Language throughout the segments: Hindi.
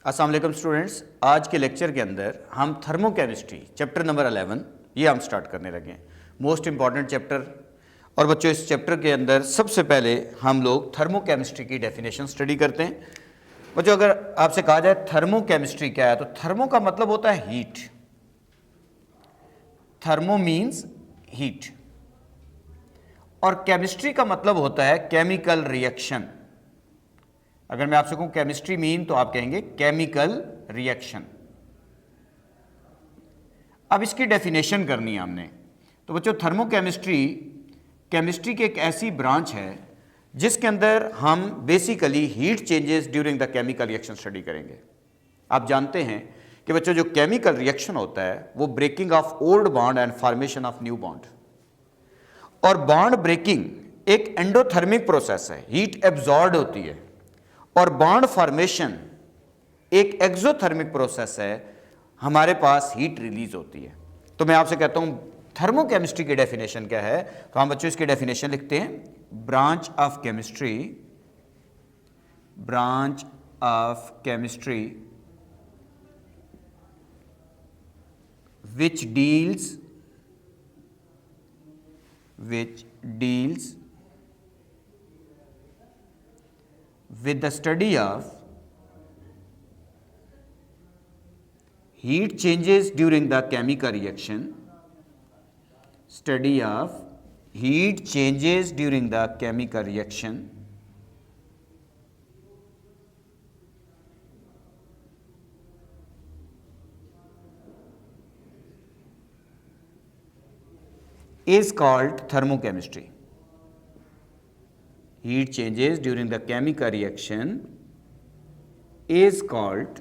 अस्सलाम वालेकुम स्टूडेंट्स, आज के लेक्चर के अंदर हम थर्मोकेमिस्ट्री चैप्टर नंबर 11 ये हम स्टार्ट करने लगे हैं। Most important chapter. और बच्चों, इस चैप्टर के अंदर सबसे पहले हम लोग थर्मोकेमिस्ट्री की डेफिनेशन स्टडी करते हैं। बच्चों, अगर आपसे कहा जाए थर्मोकेमिस्ट्री क्या है, तो थर्मो का मतलब होता है हीट। थर्मो मीन्स हीट, और केमिस्ट्री का मतलब होता है केमिकल रिएक्शन। अगर मैं आपसे कहूं केमिस्ट्री मीन, तो आप कहेंगे केमिकल रिएक्शन। अब इसकी डेफिनेशन करनी है हमने। तो बच्चों, थर्मोकेमिस्ट्री केमिस्ट्री की एक ऐसी ब्रांच है जिसके अंदर हम basically heat changes during the chemical reaction study करेंगे। आप जानते हैं कि बच्चों, जो केमिकल रिएक्शन होता है वो breaking of old bond and formation of new bond. और बॉन्ड ब्रेकिंग एक एंडोथर्मिक प्रोसेस है, हीट एब्जॉर्ब होती है। और बॉन्ड फॉर्मेशन एक एक्सोथर्मिक प्रोसेस है, हमारे पास हीट रिलीज होती है। तो मैं आपसे कहता हूं थर्मोकेमिस्ट्री की डेफिनेशन क्या है, तो हम बच्चों इसकी डेफिनेशन लिखते हैं। Branch of chemistry which deals with the study of heat changes during the chemical reaction, study of heat changes during the chemical reaction, is called thermochemistry. Heat changes during the chemical reaction is called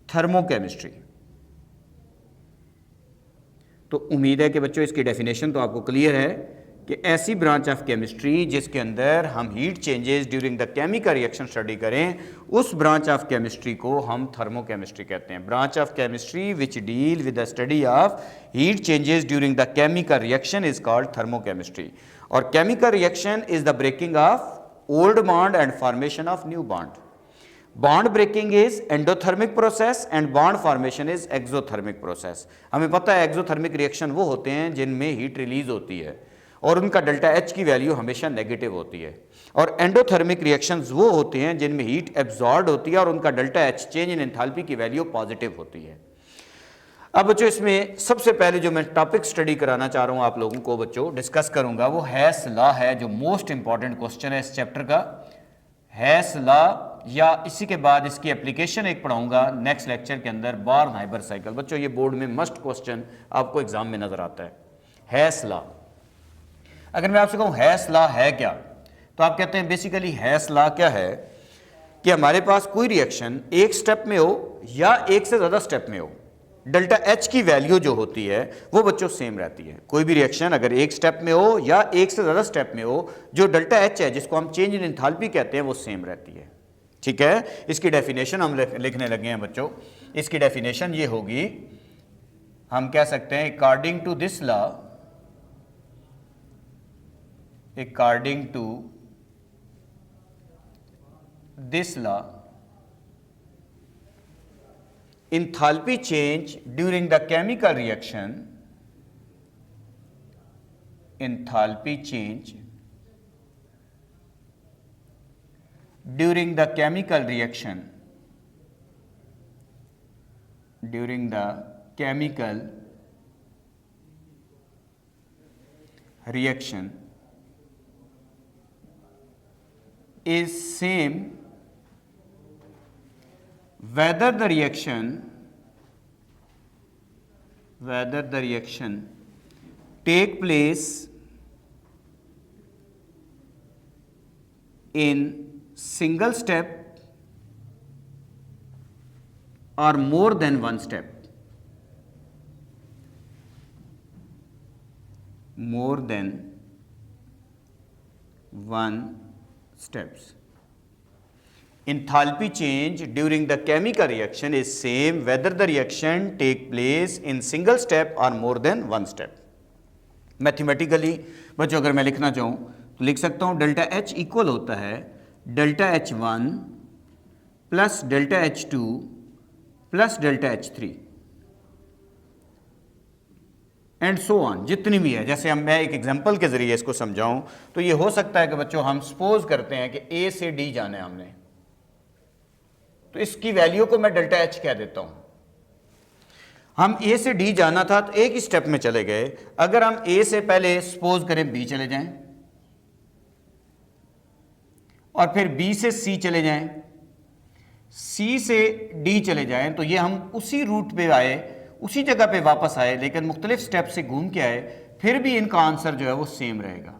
thermochemistry. तो उम्मीद है कि बच्चों इसकी डेफिनेशन तो आपको क्लियर है कि ऐसी ब्रांच ऑफ केमिस्ट्री जिसके अंदर हम heat changes during the chemical reaction study करें, उस ब्रांच ऑफ केमिस्ट्री को हम थर्मोकेमिस्ट्री कहते हैं। Branch of chemistry which deal with the study of heat changes during the chemical reaction is called thermochemistry. और chemical reaction is the breaking of old bond and formation of new bond. Bond breaking is endothermic process and bond formation is exothermic process. हमें पता है एक्सोथर्मिक रिएक्शन वो होते हैं जिनमें हीट रिलीज होती है और उनका डेल्टा एच की वैल्यू हमेशा नेगेटिव होती है। और एंडोथर्मिक रिएक्शंस वो होते हैं जिनमें हीट एब्जॉर्ब होती है और उनका delta H change in enthalpy की वैल्यू पॉजिटिव होती है। अब बच्चों, इसमें सबसे पहले जो मैं टॉपिक स्टडी कराना चाह रहा हूं आप लोगों को बच्चों डिस्कस करूंगा, वो हैस लॉ है, जो मोस्ट इंपॉर्टेंट क्वेश्चन है इस चैप्टर का। हैस लॉ, या इसी के बाद इसकी एप्लीकेशन एक पढ़ाऊंगा नेक्स्ट लेक्चर के अंदर, बार्न-हाइबर साइकिल। बच्चों, ये बोर्ड में मस्ट क्वेश्चन आपको एग्जाम में नजर आता है। हैस लॉ, अगर मैं आपसे कहूं हैस लॉ है क्या, तो आप कहते हैं बेसिकली हैस लॉ क्या है कि हमारे पास कोई रिएक्शन एक स्टेप में हो या एक से ज्यादा स्टेप में हो, डेल्टा एच की वैल्यू जो होती है वो बच्चों सेम रहती है। कोई भी रिएक्शन अगर एक स्टेप में हो या एक से ज्यादा स्टेप में हो, जो डेल्टा एच है जिसको हम चेंज इन एंथैल्पी कहते हैं वो सेम रहती है। ठीक है, इसकी डेफिनेशन हम लिखने लगे हैं बच्चों। इसकी डेफिनेशन ये होगी, हम कह सकते हैं according to this law, according to this law, enthalpy change during the chemical reaction, enthalpy change during the chemical reaction, during the chemical reaction is same whether the reaction take place in single step or more than one step, more than one steps. Enthalpy change during the chemical reaction is same whether the reaction take place in single step or more than one step. Mathematically बच्चों अगर मैं लिखना चाहूँ तो लिख सकता हूँ डेल्टा एच इक्वल होता है delta H one plus delta H2 plus delta H3 and so on, जितनी भी है। जैसे हम मैं एक एग्जांपल के जरिए इसको समझाऊं तो ये हो सकता है कि बच्चों हम सपोज करते हैं कि A से D जाना है हमने, तो इसकी वैल्यू को मैं डेल्टा H कह देता हूं। हम A से D जाना था तो एक ही स्टेप में चले गए। अगर हम A से पहले सपोज करें B चले जाएं और फिर B से C चले जाएं, C से D चले जाएं, तो ये हम उसी रूट पे आए, उसी जगह पे वापस आए, लेकिन मुख्तलिफ स्टेप से घूम के आए, फिर भी इनका आंसर जो है वो सेम रहेगा।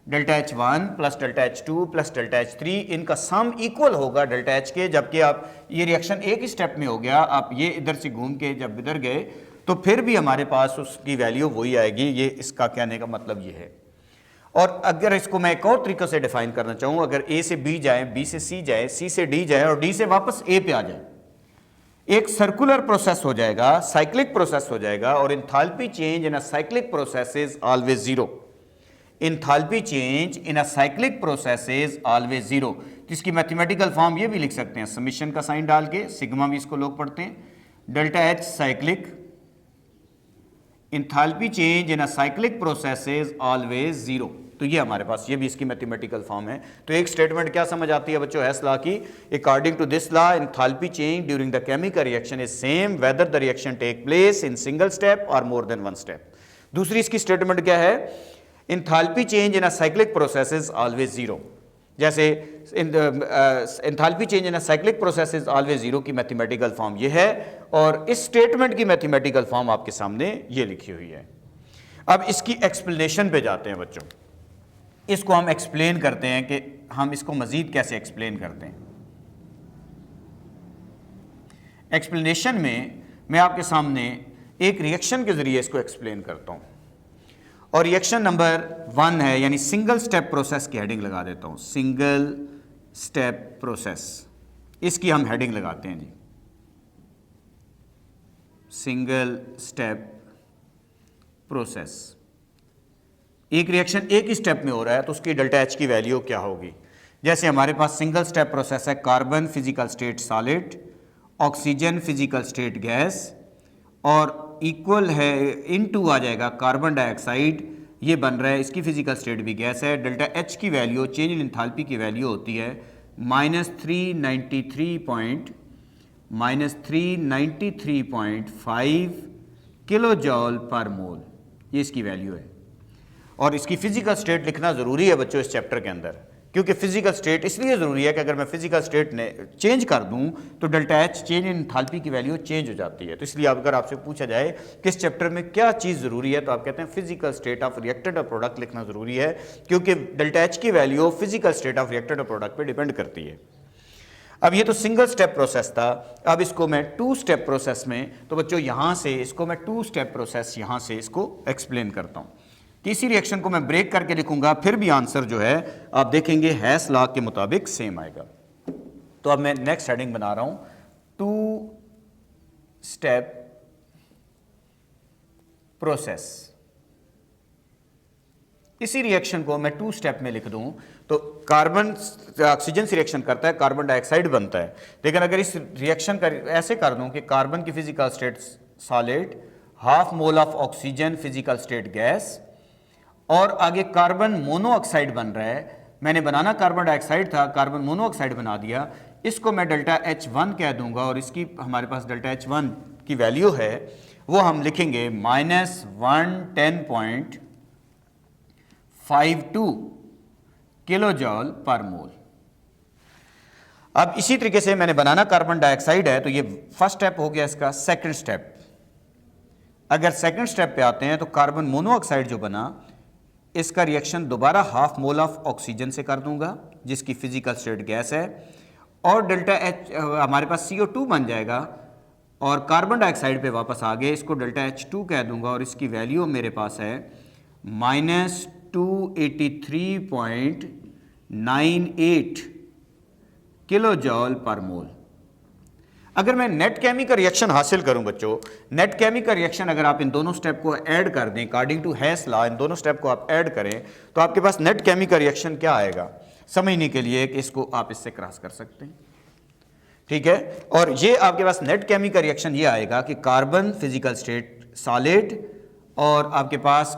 Delta H1 plus delta H2 plus delta H3, इनका सम इक्वल होगा डेल्टा H के। जबकि आप ये रिएक्शन एक ही स्टेप में हो गया, आप ये इधर से घूम के जब इधर गए तो फिर भी हमारे पास उसकी वैल्यू वही आएगी। ये इसका कहने का मतलब ये है। और अगर इसको मैं एक और तरीके से डिफाइन करना चाहूँ, अगर A से B जाए, B से C जाए, C से D जाए और D से वापस A पे आ जाए, एक सर्कुलर प्रोसेस हो जाएगा, साइक्लिक प्रोसेस हो जाएगा। और enthalpy change in a cyclic process is always zero. Enthalpy change in a cyclic process is always zero. जिसकी मैथमेटिकल फॉर्म ये भी लिख सकते हैं, समीशन का साइन डाल के, सिग्मा भी इसको लोग पढ़ते हैं, delta H cyclic, enthalpy change in a cyclic process is always zero. तो ये हमारे पास ये भी इसकी मैथमेटिकल फॉर्म है। तो एक स्टेटमेंट क्या समझ आती है बच्चों हेस लॉ की, according to this law enthalpy change during the chemical reaction is same whether the reaction take place in single step और मोर देन वन स्टेप। दूसरी इसकी स्टेटमेंट क्या है, enthalpy change in a cyclic process is always zero. जैसे enthalpy change in a cyclic process is always zero की मैथमेटिकल फॉर्म ये है, और इस स्टेटमेंट की मैथमेटिकल फॉर्म आपके सामने ये लिखी हुई है। अब इसकी एक्सप्लेनेशन पे जाते हैं बच्चों। इसको हम एक्सप्लेन करते हैं कि हम इसको मजीद कैसे एक्सप्लेन करते हैं। एक्सप्लेनेशन में मैं आपके सामने एक रिएक्शन के जरिए इसको एक्सप्लेन करता हूं, और रिएक्शन नंबर 1 है, यानी सिंगल स्टेप प्रोसेस की हेडिंग लगा देता हूं। सिंगल स्टेप प्रोसेस, इसकी हम हेडिंग लगाते हैं जी, सिंगल स्टेप प्रोसेस। एक रिएक्शन एक ही स्टेप में हो रहा है तो उसकी डेल्टा H की वैल्यू क्या होगी। जैसे हमारे पास सिंगल स्टेप प्रोसेस है, carbon physical state solid, oxygen physical state gas, और इक्वल है इनटू आ जाएगा कार्बन डाइऑक्साइड, ये बन रहा है, इसकी फिजिकल स्टेट भी गैस है। डेल्टा H की वैल्यू, चेंज इन एंथैल्पी की वैल्यू होती है -393.5 किलो जॉल पर मोल, ये इसकी वैल्यू है। और इसकी फिजिकल स्टेट लिखना ज़रूरी है बच्चों इस चैप्टर के अंदर, क्योंकि फिजिकल स्टेट इसलिए ज़रूरी है कि अगर मैं फिजिकल स्टेट ने चेंज कर दूं तो delta H change in enthalpy की वैल्यू चेंज हो जाती है। तो इसलिए अगर आपसे पूछा जाए कि इस चैप्टर में क्या चीज़ ज़रूरी है, तो आप कहते हैं फिजिकल स्टेट ऑफ रिएक्टेड और प्रोडक्ट लिखना ज़रूरी है, क्योंकि डेल्टा H की value physical state of reacted और प्रोडक्ट पर डिपेंड करती है। अब ये तो सिंगल स्टेप प्रोसेस था। अब इसको मैं 2 स्टेप प्रोसेस में, तो बच्चों यहाँ से इसको मैं 2 स्टेप प्रोसेस यहाँ से इसको एक्सप्लेन करता हूँ। किसी रिएक्शन को मैं ब्रेक करके लिखूंगा, फिर भी आंसर जो है आप देखेंगे हेस लॉ के मुताबिक सेम आएगा। तो अब मैं नेक्स्ट हेडिंग बना रहा हूं, 2 स्टेप प्रोसेस। इसी रिएक्शन को मैं 2 स्टेप में लिख दूं तो कार्बन ऑक्सीजन से रिएक्शन करता है, कार्बन डाइऑक्साइड बनता है। लेकिन अगर इस रिएक्शन का ऐसे कर दूं कि कार्बन की physical state solid, half mole of oxygen physical state gas, और आगे कार्बन मोनोऑक्साइड बन रहा है, मैंने बनाना कार्बन डाइऑक्साइड था, कार्बन मोनोऑक्साइड बना दिया, इसको मैं डेल्टा H1 कह दूंगा, और इसकी हमारे पास डेल्टा H1 की वैल्यू है वो हम लिखेंगे -110.52 किलो जॉल पर मोल। अब इसी तरीके से मैंने बनाना कार्बन डाइऑक्साइड है, तो ये फर्स्ट स्टेप हो गया इसका। सेकंड स्टेप, अगर सेकंड स्टेप पे आते हैं तो कार्बन मोनोऑक्साइड जो बना, इसका रिएक्शन दोबारा हाफ मोल ऑफ ऑक्सीजन से कर दूंगा जिसकी फिजिकल स्टेट गैस है, और डेल्टा H हमारे पास CO2 बन जाएगा, और कार्बन डाइऑक्साइड पे वापस आ गए, इसको डेल्टा H2 कह दूंगा, और इसकी वैल्यू मेरे पास है -283.98 किलो जॉल पर मोल। अगर मैं नेट केमिकल रिएक्शन हासिल करूं बच्चों, नेट केमिकल रिएक्शन अगर आप इन दोनों स्टेप को ऐड कर दें, अकॉर्डिंग टू हेस लॉ इन दोनों स्टेप को आप ऐड करें, तो आपके पास नेट केमिकल रिएक्शन क्या आएगा समझने के लिए कि इसको आप इससे क्रॉस कर सकते हैं। ठीक है। और ये आपके पास नेट केमिकल रिएक्शन ये आएगा कि कार्बन फिजिकल स्टेट सॉलिड और आपके पास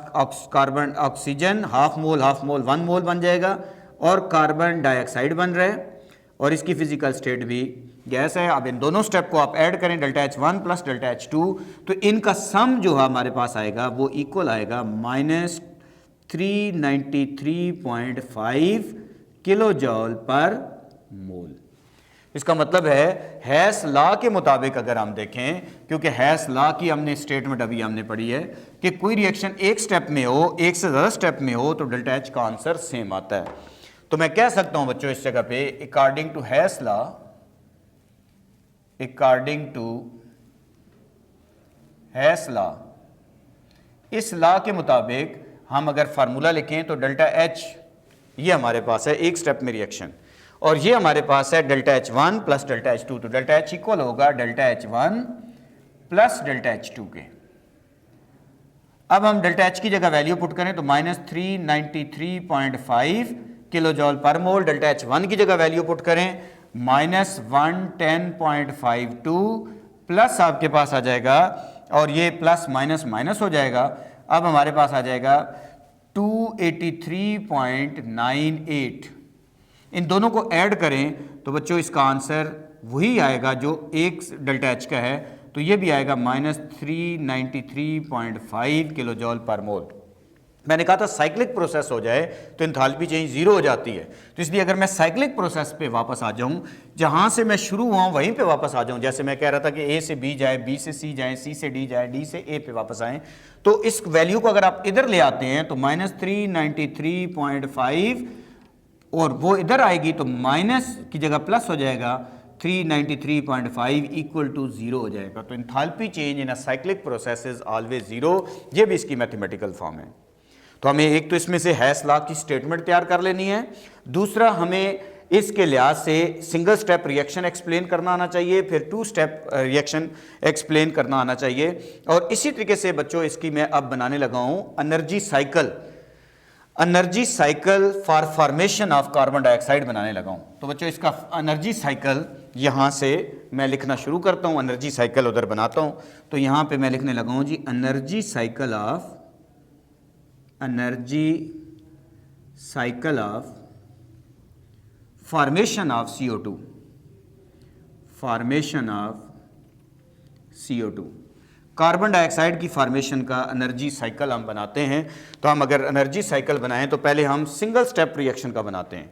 कार्बन ऑक्सीजन हाफ मोल 1 मोल बन जाएगा और कार्बन डाइऑक्साइड बन रहा है और इसकी फिजिकल स्टेट भी गैस है। अब इन दोनों स्टेप को आप ऐड करें delta H1 plus delta H2 तो इनका सम जो है हमारे पास आएगा वो इक्वल आएगा -393.5 किलो जॉल पर मोल। इसका मतलब है हैस लॉ के मुताबिक अगर हम देखें, क्योंकि हैस लॉ की हमने स्टेटमेंट अभी हमने पढ़ी है कि कोई रिएक्शन एक स्टेप में हो, एक से ज़्यादा स्टेप में हो तो डेल्टा H का आंसर सेम आता है। तो मैं कह सकता हूं बच्चों इस जगह पे according to Hess law, according to Hess law, इस लॉ के मुताबिक हम अगर फार्मूला लिखें तो डेल्टा H ये हमारे पास है एक स्टेप में रिएक्शन और ये हमारे पास है delta H1 plus delta H2। तो डेल्टा H इक्वल होगा delta H1 plus delta H2 के। अब हम डेल्टा H की जगह वैल्यू पुट करें तो -393.5 किलो जॉल पर मोल। डेल्टा H1 की जगह वैल्यू पुट करें -110.52 प्लस आपके पास आ जाएगा और ये प्लस माइनस माइनस हो जाएगा। अब हमारे पास आ जाएगा 283.98। इन दोनों को ऐड करें तो बच्चों इसका आंसर वही आएगा जो एक डेल्टा H का है, तो ये भी आएगा -393.5 किलो जॉल पर मोल। मैंने कहा था साइक्लिक प्रोसेस हो जाए तो एंथैल्पी चेंज जीरो हो जाती है, तो इसलिए अगर मैं साइक्लिक प्रोसेस पे वापस आ जाऊं, जहां से मैं शुरू हुआ हूं वहीं पे वापस आ जाऊं, जैसे मैं कह रहा था कि ए से बी जाए, बी से सी जाए, सी से डी जाए, डी से ए पे वापस आएं, तो इस वैल्यू को अगर आप इधर ले आते हैं तो -393.5 और वो इधर आएगी तो माइनस की जगह प्लस हो जाएगा, 393.5 इक्वल टू 0 हो जाएगा। तो enthalpy change in a cyclic process is always 0। ये भी इसकी मैथमेटिकल फॉर्म है। तो हमें एक तो इसमें से हैस लॉ की स्टेटमेंट तैयार कर लेनी है, दूसरा हमें इसके लिहाज से सिंगल स्टेप रिएक्शन एक्सप्लेन करना आना चाहिए, फिर 2 स्टेप रिएक्शन एक्सप्लेन करना आना चाहिए। और इसी तरीके से बच्चों इसकी मैं अब बनाने लगा हूं energy cycle, energy cycle for formation of carbon dioxide बनाने लगा हूं। तो बच्चों इसका एनर्जी साइकिल यहां से मैं लिखना शुरू करता हूं, एनर्जी साइकिल उधर बनाता हूं। तो यहां पे मैं लिखने लगा हूं जी energy cycle of formation of CO2, formation of CO2, carbon dioxide की फॉर्मेशन का एनर्जी साइकिल हम बनाते हैं। तो हम अगर एनर्जी साइकिल बनाएं तो पहले हम सिंगल स्टेप रिएक्शन का बनाते हैं।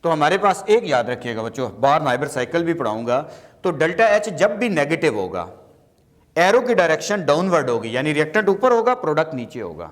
तो हमारे पास एक याद रखिएगा बच्चों, बार नाइबर साइकिल भी पढ़ाऊंगा, तो डेल्टा H जब भी नेगेटिव होगा एरो की डायरेक्शन डाउनवर्ड होगी, यानी रिएक्टेंट ऊपर होगा प्रोडक्ट नीचे होगा,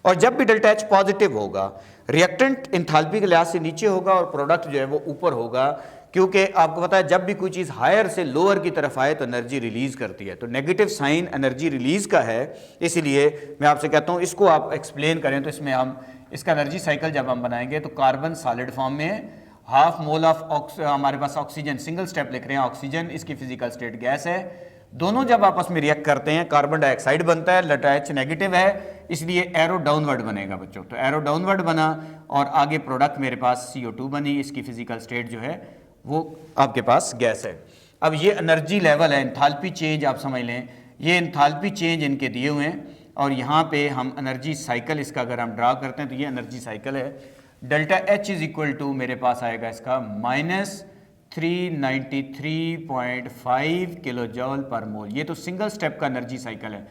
और जब भी डेल्टा H पॉजिटिव होगा रिएक्टेंट एंथैल्पी के लिहाज से नीचे होगा और प्रोडक्ट जो है वो ऊपर होगा, क्योंकि आपको पता है जब भी कोई चीज़ हायर से लोअर की तरफ आए तो एनर्जी रिलीज करती है। तो नेगेटिव साइन एनर्जी रिलीज का है, इसीलिए मैं आपसे कहता हूँ इसको आप एक्सप्लेन करें। तो इसमें हम इसका एनर्जी साइकिल जब हम बनाएंगे तो कार्बन सॉलिड फॉर्म में हाफ मोल ऑफ हमारे पास ऑक्सीजन, सिंगल स्टेप लिख रहे हैं ऑक्सीजन, इसकी फिजिकल स्टेट गैस है, दोनों जब आपस में रिएक्ट करते हैं कार्बन डाइऑक्साइड बनता है, डेल्टा H नेगेटिव है इसलिए एरो डाउनवर्ड बनेगा बच्चों। तो एरो डाउनवर्ड बना और आगे प्रोडक्ट मेरे पास CO2 बनी, इसकी फिजिकल स्टेट जो है वो आपके पास गैस है। अब ये एनर्जी लेवल है, एंथैल्पी चेंज आप समझ लें, ये एंथैल्पी चेंज इनके दिए हुए हैं और यहाँ पे हम एनर्जी साइकिल इसका अगर हम ड्रा करते हैं तो ये एनर्जी साइकिल है। Delta H is equal to मेरे पास आएगा इसका -393.5 किलो जॉल पर मोल। ये तो सिंगल स्टेप का एनर्जी साइकिल है।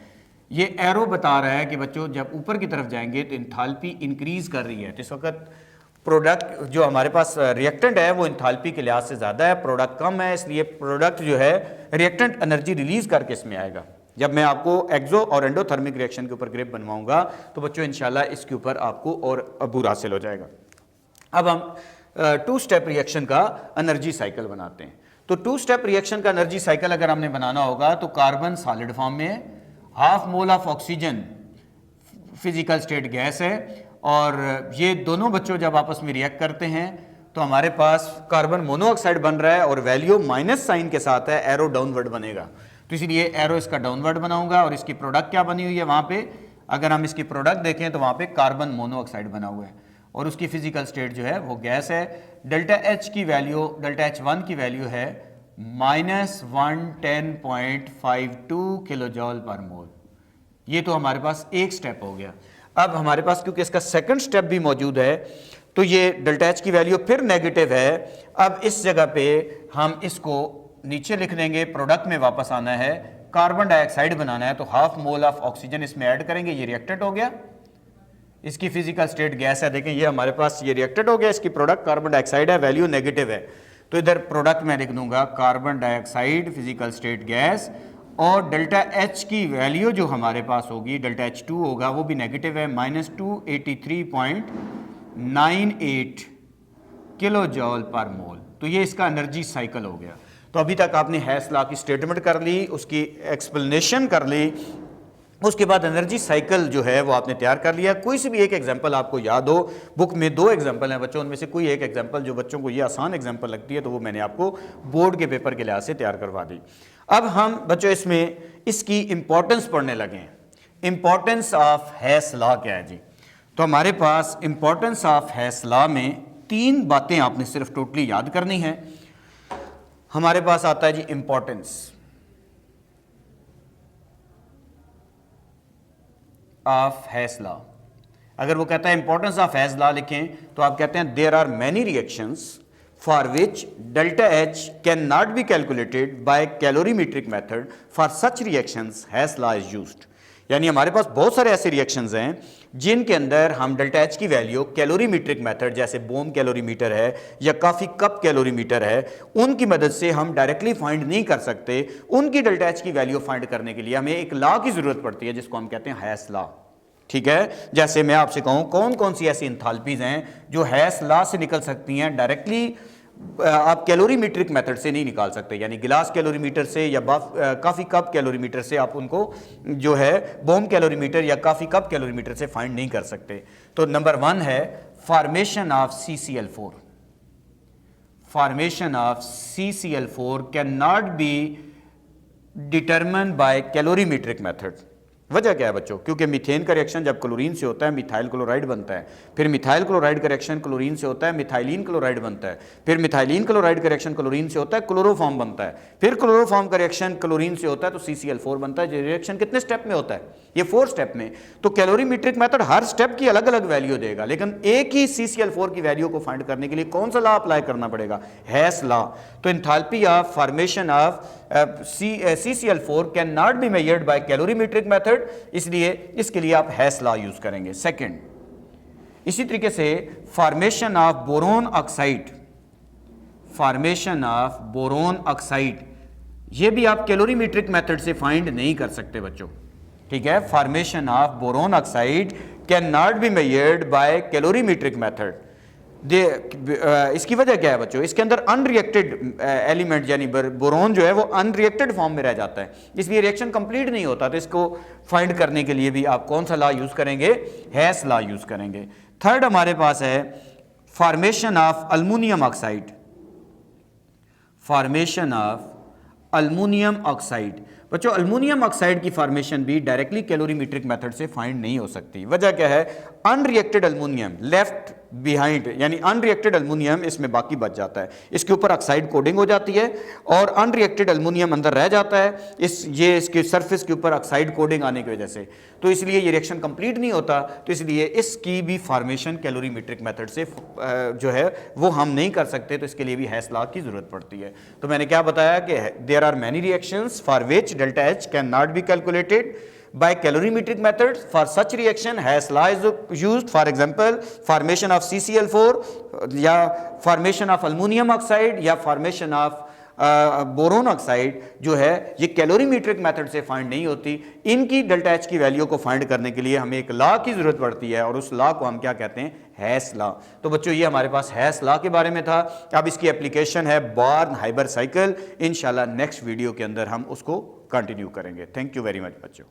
ये एरो बता रहा है कि बच्चों जब ऊपर की तरफ जाएंगे तो एंथैल्पी इंक्रीज कर रही है। तो इस वक्त प्रोडक्ट जो हमारे पास रिएक्टेंट है वो एंथैल्पी के लिहाज से ज़्यादा है, प्रोडक्ट कम है, इसलिए प्रोडक्ट जो है रिएक्टेंट एनर्जी रिलीज करके इसमें आएगा। जब मैं आपको एक्सो और एंडोथर्मिक रिएक्शन के ऊपर ग्रेफ बनवाऊंगा तो बच्चों इंशाल्लाह इसके ऊपर आपको और अबूर हासिल हो जाएगा। अब हम 2 स्टेप रिएक्शन का एनर्जी साइकिल बनाते हैं। तो 2 स्टेप रिएक्शन का एनर्जी साइकिल अगर हमने बनाना होगा तो कार्बन सॉलिड फॉर्म में half mole of oxygen physical state gas है और ये दोनों बच्चों जब आपस में रिएक्ट करते हैं तो हमारे पास कार्बन मोनोऑक्साइड बन रहा है और वैल्यू माइनस साइन के साथ है, एरो डाउनवर्ड बनेगा। तो इसलिए एरो इसका डाउनवर्ड बनाऊंगा और इसकी प्रोडक्ट क्या बनी हुई है वहां पे, अगर हम इसकी प्रोडक्ट देखें तो वहां पे कार्बन मोनोऑक्साइड बना हुआ है और उसकी फिजिकल स्टेट जो है वो गैस है। डेल्टा H की वैल्यू, डेल्टा H1 की वैल्यू है -110.52 किलोजॉल पर मोल। ये तो हमारे पास एक स्टेप हो गया। अब हमारे पास क्योंकि इसका सेकंड स्टेप भी मौजूद है तो ये डेल्टा एच की वैल्यू फिर नेगेटिव है। अब इस जगह पे हम इसको नीचे लिख देंगे, प्रोडक्ट में वापस आना है, कार्बन डाइऑक्साइड बनाना है, तो हाफ मोल ऑफ ऑक्सीजन इसमें ऐड करेंगे, ये रिएक्टेंट हो गया, इसकी फिजिकल स्टेट गैस है, देखें ये हमारे पास ये रिएक्टेंट हो गया, इसकी प्रोडक्ट कार्बन डाइऑक्साइड है, वैल्यू नेगेटिव है, तो इधर प्रोडक्ट में लिख दूंगा carbon dioxide physical state gas, और डेल्टा एच की वैल्यू जो हमारे पास होगी, डेल्टा H2 होगा, वो भी नेगेटिव है, -283.98 किलो जॉल पर मोल। तो ये इसका एनर्जी साइकिल हो गया। तो अभी तक आपने हेस लॉ की स्टेटमेंट कर ली, उसकी एक्सप्लेनेशन कर ली, उसके बाद एनर्जी साइकिल जो है वो आपने तैयार कर लिया। कोई से भी एक एग्जांपल आपको याद हो, बुक में 2 एग्जांपल हैं बच्चों, उनमें से कोई एक एग्जांपल जो बच्चों को ये आसान एग्जांपल लगती है तो वो मैंने आपको बोर्ड के पेपर के लिहाज से तैयार करवा दी। अब हम बच्चों इसमें इसकी इंपॉर्टेंस पढ़ने लगे हैं। इंपॉर्टेंस ऑफ हेस लॉ क्या है जी? तो हमारे पास इंपॉर्टेंस ऑफ हेस लॉ में 3 बातें आपने सिर्फ टोटली याद करनी है। हमारे पास आता है जी इंपॉर्टेंस ऑफ हेस लॉ। अगर वो कहता है इंपॉर्टेंस ऑफ हेस लॉ लिखें तो आप कहते हैं there are many reactions for which delta H cannot be calculated by calorimetric method. For such reactions Hess law is used. यानी हमारे पास बहुत सारे ऐसे रिएक्शंस हैं जिनके अंदर हम डेल्टा एच की वैल्यू कैलोरीमीट्रिक मेथड, जैसे बोम कैलोरीमीटर है या काफ़ी कप कैलोरीमीटर है, उनकी मदद से हम डायरेक्टली फाइंड नहीं कर सकते। उनकी डेल्टा एच की वैल्यू फाइंड करने के लिए हमें एक लॉ की जरूरत पड़ती है जिसको हम कहते हैं हेस लॉ। ठीक है, जैसे मैं आपसे कहूं कौन कौन सी ऐसी इंथैल्पीज हैं जो हेस लॉ से निकल सकती हैं, डायरेक्टली आप कैलोरीमीट्रिक मेथड से नहीं निकाल सकते, यानी गिलास कैलोरीमीटर से या काफ़ी कप कैलोरीमीटर से आप उनको जो है बोम कैलोरीमीटर या काफ़ी कप कैलोरीमीटर से फाइंड नहीं कर सकते। तो नंबर 1 है formation of CCl4। Formation of CCl4 can not be determined by calorimetric method. वजह क्या है बच्चों? क्योंकि मीथेन का रिएक्शन जब क्लोरीन से होता है मिथाइल क्लोराइड बनता है, फिर मिथाइल क्लोराइड का रिएक्शन क्लोरीन से होता है मिथाइलिन क्लोराइड बनता है, फिर मिथाइलिन क्लोराइड का रिएक्शन क्लोरीन से होता है क्लोरोफॉर्म बनता है, फिर क्लोरोफॉर्म का रिएक्शन क्लोरीन से होता है तो CCl4 बनता है। रिएक्शन कितने स्टेप में होता है? ये 4 स्टेप में। तो कैलोरीमीट्रिक मेथड हर स्टेप की अलग अलग वैल्यू देगा, लेकिन एक ही CCl4 की वैल्यू को फाइंड करने के लिए कौन सा लॉ अप्लाई करना पड़ेगा? Hess law. तो enthalpy of formation of CCl4 can not be measured by calorimetric method, इसलिए इसके लिए आप हेस लॉ यूज करेंगे। सेकंड, इसी तरीके से formation of boron oxide, formation of boron oxide ये भी आप कैलोरीमीट्रिक मेथड से फाइंड नहीं कर सकते बच्चों। ठीक है, formation of boron oxide can not be measured by calorimetric method. इसकी वजह क्या है बच्चों? इसके अंदर अनरिएक्टेड एलिमेंट यानी बोरोन जो है वो अनरिएक्टेड फॉर्म में रह जाता है, इसलिए रिएक्शन कंप्लीट नहीं होता। तो इसको फाइंड करने के लिए भी आप कौन सा लॉ यूज करेंगे? हेस लॉ यूज करेंगे। थर्ड हमारे पास है formation of aluminium oxide. Formation of aluminium oxide. बच्चों अल्मुनियम ऑक्साइड की फॉर्मेशन भी डायरेक्टली कैलोरीमीट्रिक मेथड से फाइंड नहीं हो सकती। वजह क्या है? अनरिएक्टेड अल्मुनियम लेफ्ट बिहाइंड, यानी अनरिएक्टेड अल्मुनियम इसमें बाकी बच जाता है, इसके ऊपर ऑक्साइड कोडिंग हो जाती है और अनरिएक्टेड अल्मुनियम अंदर रह जाता है इसके सरफेस के ऊपर ऑक्साइड कोडिंग आने की वजह से। तो इसलिए ये रिएक्शन कंप्लीट नहीं होता, तो इसलिए इसकी भी फॉर्मेशन कैलोरीमीट्रिक मेथड से जो है वो हम नहीं कर सकते, तो इसके लिए भी हेस लॉ की जरूरत पड़ती है। तो मैंने क्या बताया कि there are many reactions for which delta H can not be calculated by calorimetric methods. For such reaction Hess law is used. For example, formation of CCl4 या formation of aluminum oxide या formation of बोरोन ऑक्साइड जो है ये कैलोरीमीट्रिक मेथड से फाइंड नहीं होती। इनकी डेल्टा एच की वैल्यू को फाइंड करने के लिए हमें एक लॉ की जरूरत पड़ती है और उस लॉ को हम क्या कहते हैं? हेस लॉ। तो बच्चों ये हमारे पास हेस लॉ के बारे में था। अब इसकी एप्लीकेशन है बॉर्न हाइबर साइकिल। इंशाल्लाह नेक्स्ट वीडियो के अंदर हम उसको कंटिन्यू करेंगे। थैंक यू वेरी मच बच्चों।